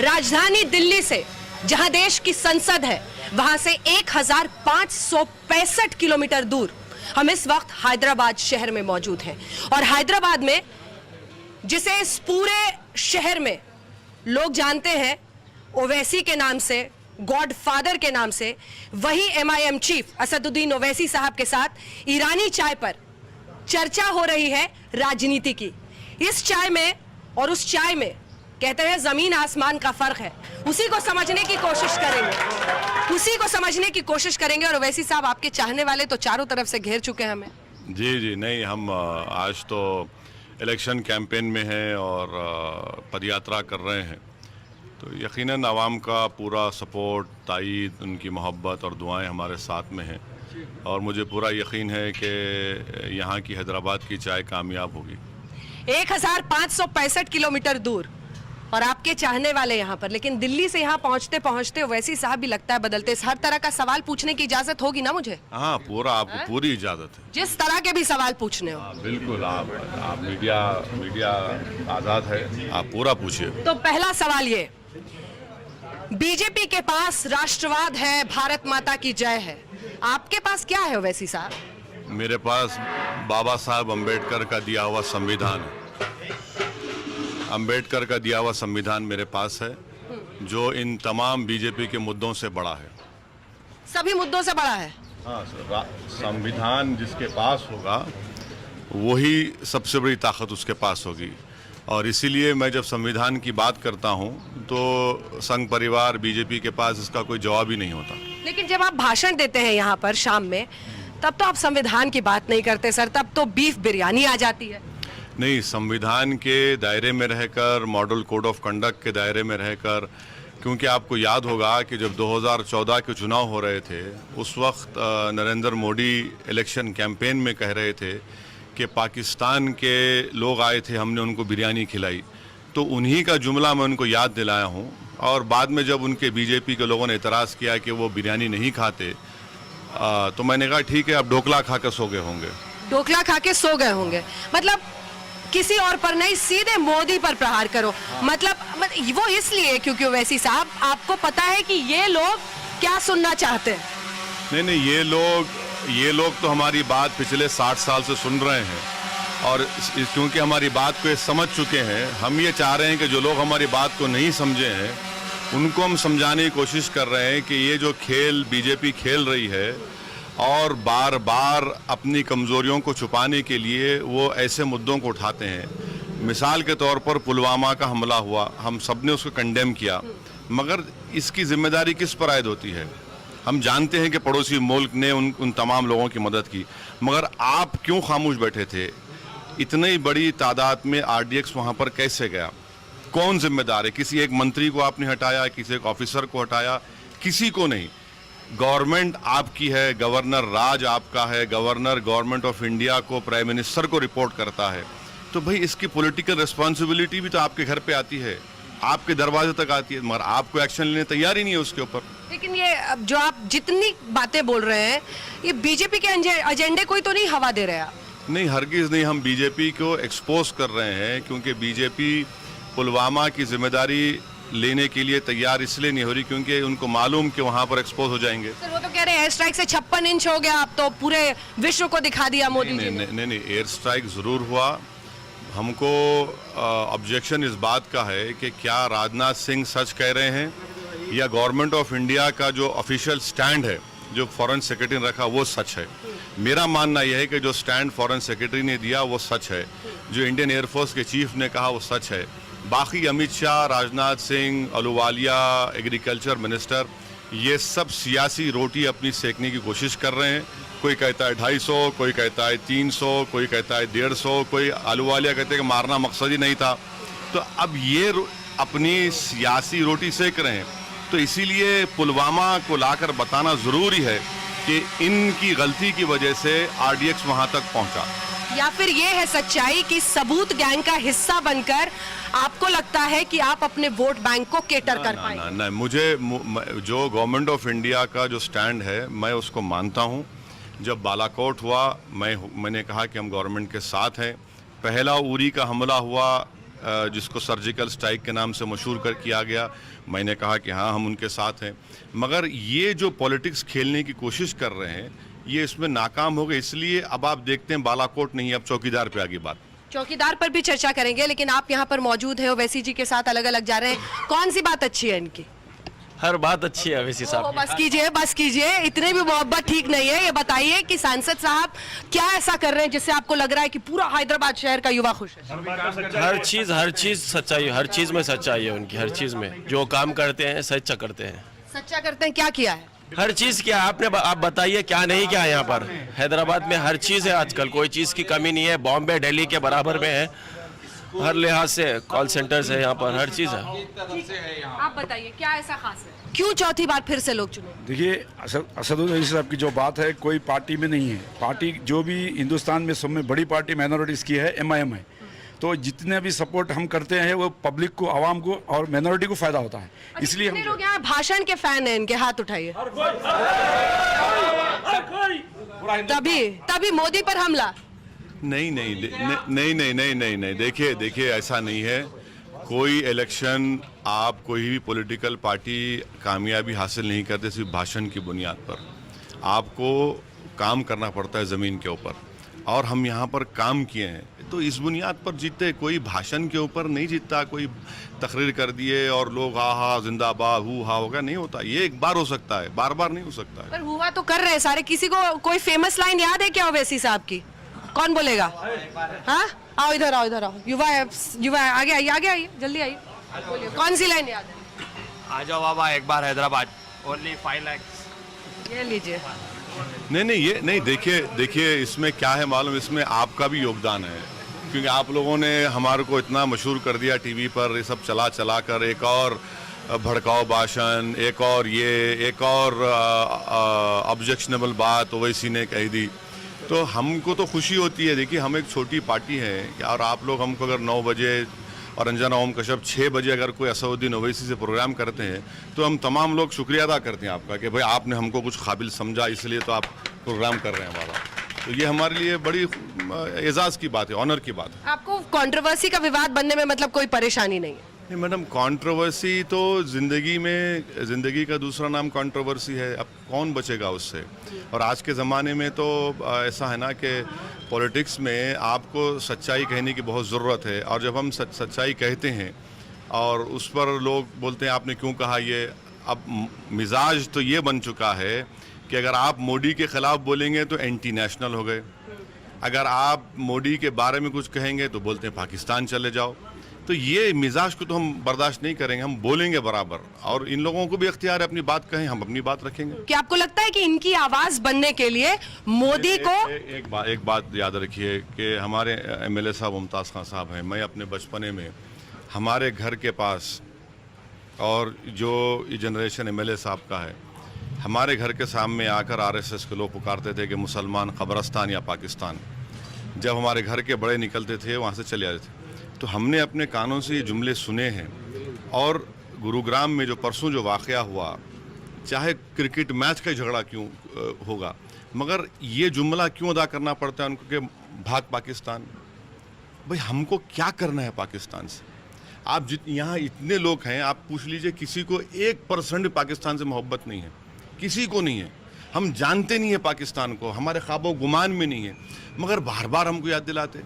राजधानी दिल्ली से, जहां देश की संसद है, वहां से 1565 किलोमीटर दूर हम इस वक्त हैदराबाद शहर में मौजूद हैं। और हैदराबाद में, जिसे इस पूरे शहर में लोग जानते हैं ओवैसी के नाम से, गॉड फादर के नाम से, वही MIM चीफ असदुद्दीन ओवैसी साहब के साथ ईरानी चाय पर चर्चा हो रही है राजनीति की। इस चाय में और उस चाय में कहते हैं जमीन आसमान का फर्क है। उसी को समझने की कोशिश करेंगे और ओवैसी साहब, आपके चाहने वाले तो चारों तरफ से घेर चुके हैं हमें। जी नहीं, हम आज तो इलेक्शन कैंपेन में हैं और पदयात्रा कर रहे हैं, तो यकीनन आवाम का पूरा सपोर्ट, तायीद, उनकी मोहब्बत और दुआएं हमारे साथ में हैं और मुझे पूरा यकीन है कि यहाँ की हैदराबाद की चाय कामयाब होगी। 1565 किलोमीटर दूर और आपके चाहने वाले यहाँ पर, लेकिन दिल्ली से यहाँ पहुँचते पहुँचते ओवैसी साहब भी लगता है बदलते। हर तरह का सवाल पूछने की इजाजत होगी ना मुझे? हाँ, पूरा, आपको पूरी इजाज़त है, जिस तरह के भी सवाल पूछने हो। बिल्कुल, आप मीडिया आज़ाद है, आप पूरा पूछिए। तो पहला सवाल ये, बीजेपी के पास राष्ट्रवाद है, भारत माता की जय है, आपके पास क्या है ओवैसी साहब? मेरे पास बाबा साहब अम्बेडकर का दिया हुआ संविधान है। अम्बेडकर का दिया हुआ संविधान मेरे पास है, जो इन तमाम बीजेपी के मुद्दों से बड़ा है। सभी मुद्दों से बड़ा है? हाँ, संविधान जिसके पास होगा वही सबसे बड़ी ताकत उसके पास होगी। और इसीलिए मैं जब संविधान की बात करता हूं तो संघ परिवार बीजेपी के पास इसका कोई जवाब ही नहीं होता। लेकिन जब आप भाषण देते हैं यहाँ पर शाम में, तब तो आप संविधान की बात नहीं करते सर, तब तो बीफ बिरयानी आ जाती है। नहीं, संविधान के दायरे में रहकर, मॉडल कोड ऑफ कंडक्ट के दायरे में रहकर, क्योंकि आपको याद होगा कि जब 2014 के चुनाव हो रहे थे, उस वक्त नरेंद्र मोदी इलेक्शन कैंपेन में कह रहे थे कि पाकिस्तान के लोग आए थे, हमने उनको बिरयानी खिलाई, तो उन्हीं का जुमला मैं उनको याद दिलाया हूं। और बाद में जब उनके बीजेपी के लोगों ने इतराज़ किया कि वो बिरयानी नहीं खाते, तो मैंने कहा ठीक है, अब ढोकला खा के सो गए होंगे। ढोकला खा के सो गए होंगे मतलब किसी और पर नहीं, सीधे मोदी पर प्रहार करो। मतलब वो इसलिए क्योंकि ओवैसी साहब, आपको पता है कि ये लोग क्या सुनना चाहते हैं। नहीं, ये लोग तो हमारी बात पिछले 60 साल से सुन रहे हैं और क्योंकि हमारी बात को ये समझ चुके हैं, हम ये चाह रहे हैं कि जो लोग हमारी बात को नहीं समझे हैं उनको हम समझाने की कोशिश कर रहे हैं कि ये जो खेल बीजेपी खेल रही है और बार बार अपनी कमज़ोरियों को छुपाने के लिए वो ऐसे मुद्दों को उठाते हैं। मिसाल के तौर पर पुलवामा का हमला हुआ, हम सब ने उसको कंडेम किया, मगर इसकी जिम्मेदारी किस पर आयद होती है? हम जानते हैं कि पड़ोसी मुल्क ने उन तमाम लोगों की मदद की, मगर आप क्यों खामोश बैठे थे? इतनी बड़ी तादाद में RDX वहाँ पर कैसे गया? कौन जिम्मेदार है? किसी एक मंत्री को आपने हटाया, किसी एक ऑफिसर को हटाया? किसी को नहीं। गवर्नमेंट आपकी है, गवर्नर राज आपका है, गवर्नर गवर्नमेंट ऑफ इंडिया को, प्राइम मिनिस्टर को रिपोर्ट करता है, तो भाई इसकी पॉलिटिकल रिस्पॉन्सिबिलिटी भी तो आपके घर पे आती है, आपके दरवाजे तक आती है, मगर आपको एक्शन लेने तैयार ही नहीं है उसके ऊपर। लेकिन ये जो आप जितनी बातें बोल रहे हैं, ये बीजेपी के एजेंडे कोई तो नहीं हवा दे रहे हैं? नहीं, हरगिज नहीं। हम बीजेपी को एक्सपोज कर रहे हैं क्योंकि बीजेपी पुलवामा की जिम्मेदारी लेने के लिए तैयार इसलिए नहीं हो रही क्योंकि उनको मालूम कि वहां पर एक्सपोज हो जाएंगे। सर, वो तो कह रहे हैं एयर स्ट्राइक से 56 इंच हो गया, अब तो पूरे विश्व को दिखा दिया मोदी जी ने। नहीं, एयर स्ट्राइक जरूर हुआ। हमको ऑब्जेक्शन इस बात का है कि क्या राजनाथ सिंह सच कह रहे हैं या गवर्नमेंट ऑफ इंडिया का जो ऑफिशियल स्टैंड है, जो फॉरेन सेक्रेटरी ने रखा, वो सच है। मेरा मानना यह है कि जो स्टैंड फॉरेन सेक्रेटरी ने दिया वो सच है, जो इंडियन एयरफोर्स के चीफ ने कहा वो सच है। बाकी अमित शाह, राजनाथ सिंह, अहलूवालिया, एग्रीकल्चर मिनिस्टर, ये सब सियासी रोटी अपनी सेकने की कोशिश कर रहे हैं। कोई कहता है 250, कोई कहता है 300, कोई कहता है 150, कोई अहलूवालिया कहते हैं कि मारना मकसद ही नहीं था। तो अब ये अपनी सियासी रोटी सेक रहे हैं, तो इसीलिए पुलवामा को लाकर बताना ज़रूरी है कि इनकी गलती की वजह से RDX वहाँ तक पहुँचा। या फिर ये है सच्चाई कि सबूत गैंग का हिस्सा बनकर आपको लगता है कि आप अपने वोट बैंक को केटर कर पाएंगे? नहीं, मुझे जो गवर्नमेंट ऑफ इंडिया का जो स्टैंड है मैं उसको मानता हूँ। जब बालाकोट हुआ मैंने कहा कि हम गवर्नमेंट के साथ हैं। पहला उरी का हमला हुआ जिसको सर्जिकल स्ट्राइक के नाम से मशहूर कर किया गया, मैंने कहा कि हाँ हम उनके साथ हैं। मगर ये जो पॉलिटिक्स खेलने की कोशिश कर रहे हैं ये इसमें नाकाम हो गए, इसलिए अब आप देखते हैं बालाकोट नहीं, अब चौकीदार पे आ गई बात। चौकीदार पर भी चर्चा करेंगे, लेकिन आप यहाँ पर मौजूद है, ओवैसी जी के साथ अलग अलग जा रहे हैं। कौन सी बात अच्छी है इनकी? हर बात अच्छी है ओवैसी साहब। बस कीजिए, इतने भी मोहब्बत ठीक नहीं है। ये बताइए कि सांसद साहब क्या ऐसा कर रहे हैं जिससे आपको लग रहा है कि पूरा हैदराबाद शहर का युवा खुश है? हर चीज सच्चाई, हर चीज में सच्चाई है उनकी, हर चीज में जो काम करते हैं सच्चा करते हैं। सच्चा करते हैं, क्या किया है? हर चीज क्या आप बताइए क्या नहीं क्या है यहाँ पर। हैदराबाद में हर चीज है आजकल, कोई चीज की कमी नहीं है। बॉम्बे दिल्ली के बराबर में है हर लिहाज से, कॉल सेंटर्स है यहाँ पर, हर चीज है। आप बताइए क्या ऐसा खास है, क्यों चौथी बार फिर से लोग चुने? देखिए असदुद्दीन साहब की जो बात है, कोई पार्टी में नहीं है। पार्टी जो भी हिंदुस्तान में सब में बड़ी पार्टी माइनॉरिटीज़ की है MIM है। तो जितने भी सपोर्ट हम करते हैं वो पब्लिक को, आवाम को और माइनॉरिटी को फायदा होता है, इसलिए हम लोग यहाँ भाषण के फैन हैं इनके, हाथ उठाइए। तभी मोदी पर हमला? नहीं, देखिए ऐसा नहीं है। कोई इलेक्शन, आप कोई भी पॉलिटिकल पार्टी कामयाबी हासिल नहीं करते सिर्फ भाषण की बुनियाद पर। आपको काम करना पड़ता है ज़मीन के ऊपर, और हम यहाँ पर काम किए हैं तो इस बुनियाद पर जीते। कोई भाषण के ऊपर नहीं जीतता, कोई तकरीर कर दिए और लोग हा जिंदाबाद हु हा होगा, नहीं होता। ये एक बार हो सकता है, बार बार नहीं हो सकता है। पर हुआ तो कर रहे हैं सारे। किसी को कोई फेमस लाइन याद है क्या ओवैसी साहब की? कौन बोलेगा? हाँ, आओ इधर आओ। युवा आगे आइए, जल्दी आइए, बोलिए कौन सी लाइन याद है? आ जाओ बाबा एक बार हैदराबाद, ओनली 5 लाख। ये लीजिए। नहीं, देखिए इसमें क्या है मालूम, इसमें आपका भी योगदान है, क्योंकि आप लोगों ने हमारे को इतना मशहूर कर दिया टीवी पर, ये सब चला कर एक और भड़काऊ भाषण, एक और ऑब्जेक्शनेबल बात ओवैसी ने कह दी। तो हमको तो खुशी होती है। देखिए हम एक छोटी पार्टी है, और आप लोग हमको अगर 9 बजे और अंजना ओम कश्यप 6 बजे अगर कोई असदुद्दीन ओवैसी से प्रोग्राम करते हैं तो हम तमाम लोग शुक्रिया अदा करते हैं आपका कि भाई आपने हमको कुछ काबिल समझा, इसलिए तो आप प्रोग्राम कर रहे हैं हमारा। तो ये हमारे लिए बड़ी एजाज़ की बात है, ऑनर की बात है। आपको कंट्रोवर्सी का विवाद बनने में मतलब कोई परेशानी नहीं है? नहीं मैडम, कंट्रोवर्सी तो ज़िंदगी का दूसरा नाम कंट्रोवर्सी है। अब कौन बचेगा उससे? और आज के ज़माने में तो ऐसा है ना कि पॉलिटिक्स में आपको सच्चाई कहने की बहुत ज़रूरत है, और जब हम सच्चाई कहते हैं और उस पर लोग बोलते हैं आपने क्यों कहा ये, अब मिजाज तो ये बन चुका है कि अगर आप मोदी के ख़िलाफ़ बोलेंगे तो एंटी नेशनल हो गए, अगर आप मोदी के बारे में कुछ कहेंगे तो बोलते हैं पाकिस्तान चले जाओ। तो ये मिजाज को तो हम बर्दाश्त नहीं करेंगे, हम बोलेंगे बराबर, और इन लोगों को भी इख्तियार है अपनी बात कहें, हम अपनी बात रखेंगे। क्या आपको लगता है कि इनकी आवाज बनने के लिए मोदी को एक बात याद रखिए कि हमारे MLA साहब मुमताज़ खान साहब हैं। मैं अपने बचपने में हमारे घर के पास, और जो जनरेशन MLA साहब का है, हमारे घर के सामने आकर RSS के लोग पुकारते थे कि मुसलमान कब्रस्तान या पाकिस्तान। जब हमारे घर के बड़े निकलते थे वहाँ से चले आते थे, तो हमने अपने कानों से ये जुमले सुने हैं। और गुरुग्राम में जो परसों जो वाक़या हुआ, चाहे क्रिकेट मैच का झगड़ा क्यों होगा, मगर ये जुमला क्यों अदा करना पड़ता है उनको कि भाग पाकिस्तान। भाई हमको क्या करना है पाकिस्तान से? आप यहाँ इतने लोग हैं, आप पूछ लीजिए किसी को 1% पाकिस्तान से मोहब्बत नहीं है, किसी को नहीं है। हम जानते नहीं है पाकिस्तान को, हमारे ख्वाबों गुमान में नहीं है, मगर बार बार हमको याद दिलाते।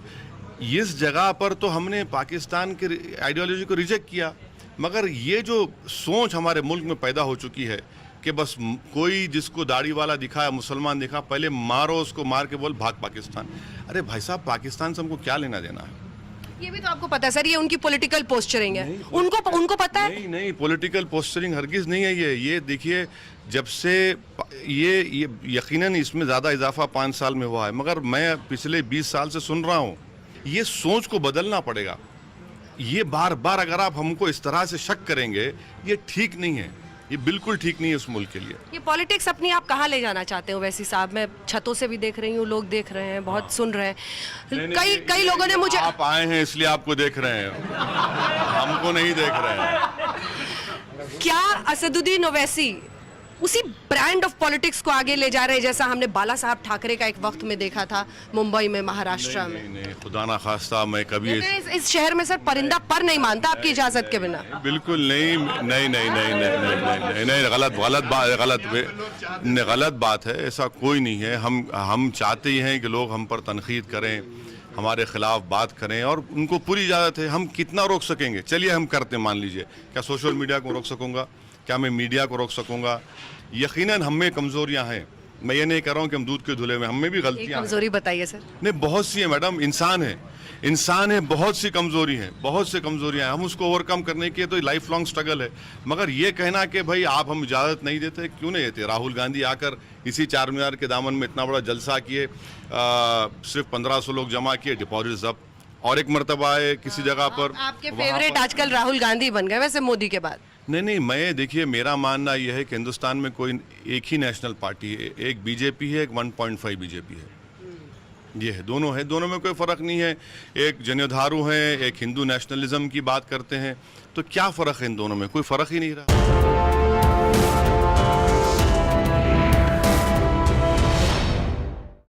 इस जगह पर तो हमने पाकिस्तान के आइडियोलॉजी को रिजेक्ट किया, मगर ये जो सोच हमारे मुल्क में पैदा हो चुकी है कि बस कोई जिसको दाढ़ी वाला दिखा, मुसलमान दिखा, पहले मारो उसको, मार के बोल भाग पाकिस्तान। अरे भाई साहब, पाकिस्तान से हमको क्या लेना देना है? ये भी तो आपको पता है सर, ये उनकी पॉलिटिकल पोस्चरिंग है। उनको पता है? नहीं, पॉलिटिकल पोस्चरिंग हरगिज़ नहीं है ये देखिए, जब से ये यकीनन इसमें ज़्यादा इजाफा 5 साल में हुआ है, मगर मैं पिछले 20 साल से सुन रहा हूँ। ये सोच को बदलना पड़ेगा। ये बार बार अगर आप हमको इस तरह से शक करेंगे, ये ठीक नहीं है, ये बिल्कुल ठीक नहीं है उस मुल्क के लिए। ये पॉलिटिक्स अपनी आप कहाँ ले जाना चाहते हो वैसी साहब? मैं छतों से भी देख रही हूँ, लोग देख रहे हैं, बहुत सुन रहे हैं। कई लोगों ने मुझे, आप आए हैं इसलिए आपको देख रहे हैं, हमको नहीं देख रहे हैं। क्या असदुद्दीन ओवैसी उसी ब्रांड ऑफ पॉलिटिक्स को आगे ले जा रहे हैं जैसा हमने बाला साहब ठाकरे का एक वक्त में देखा था मुंबई में, महाराष्ट्र में? नहीं, खुदा ना खास्ता मैं कभी इस शहर में सर परिंदा पर नहीं मानता आपकी इजाजत के बिना। बिल्कुल नहीं, नहीं नहीं नहीं नहीं नहीं नहीं नहीं, गलत बात है। ऐसा कोई नहीं है। हम चाहते ही हैं कि लोग हम पर तनकीद करें, हमारे खिलाफ बात करें, और उनको पूरी इजाज़त है। हम कितना रोक सकेंगे? चलिए हम करते, मान लीजिए, क्या सोशल मीडिया को रोक सकूंगा? क्या मैं मीडिया को रोक सकूंगा? यकीनन हम में कमज़ोरियाँ हैं। मैं ये नहीं कह रहा हूँ कि हम दूध के धुले में, हम में भी गलतियाँ हैं। कमजोरी बताइए सर। नहीं, बहुत सी है मैडम, इंसान है, बहुत सी कमज़ोरी है, बहुत सी कमज़ोरियाँ हैं। हम उसको ओवरकम करने के तो लाइफ लॉन्ग स्ट्रगल है। मगर ये कहना कि भाई आप हम इजाज़त नहीं देते, क्यों नहीं देते? राहुल गांधी आकर इसी 4 मीनार के दामन में इतना बड़ा जलसा किए, सिर्फ 1500 लोग जमा किए, डिपॉजिट जब्त, और एक मरतबा है किसी जगह पर। आपके फेवरेट आजकल राहुल गांधी बन गए वैसे मोदी के बाद। नहीं, मैं देखिए, मेरा मानना यह है कि हिंदुस्तान में कोई एक ही नेशनल पार्टी है, एक बीजेपी है, एक 1.5 बीजेपी है। ये है, दोनों है, दोनों में कोई फ़र्क नहीं है। एक जनेधारू हैं, एक हिंदू नेशनलिज्म की बात करते हैं, तो क्या फ़र्क है इन दोनों में? कोई फ़र्क ही नहीं रहा।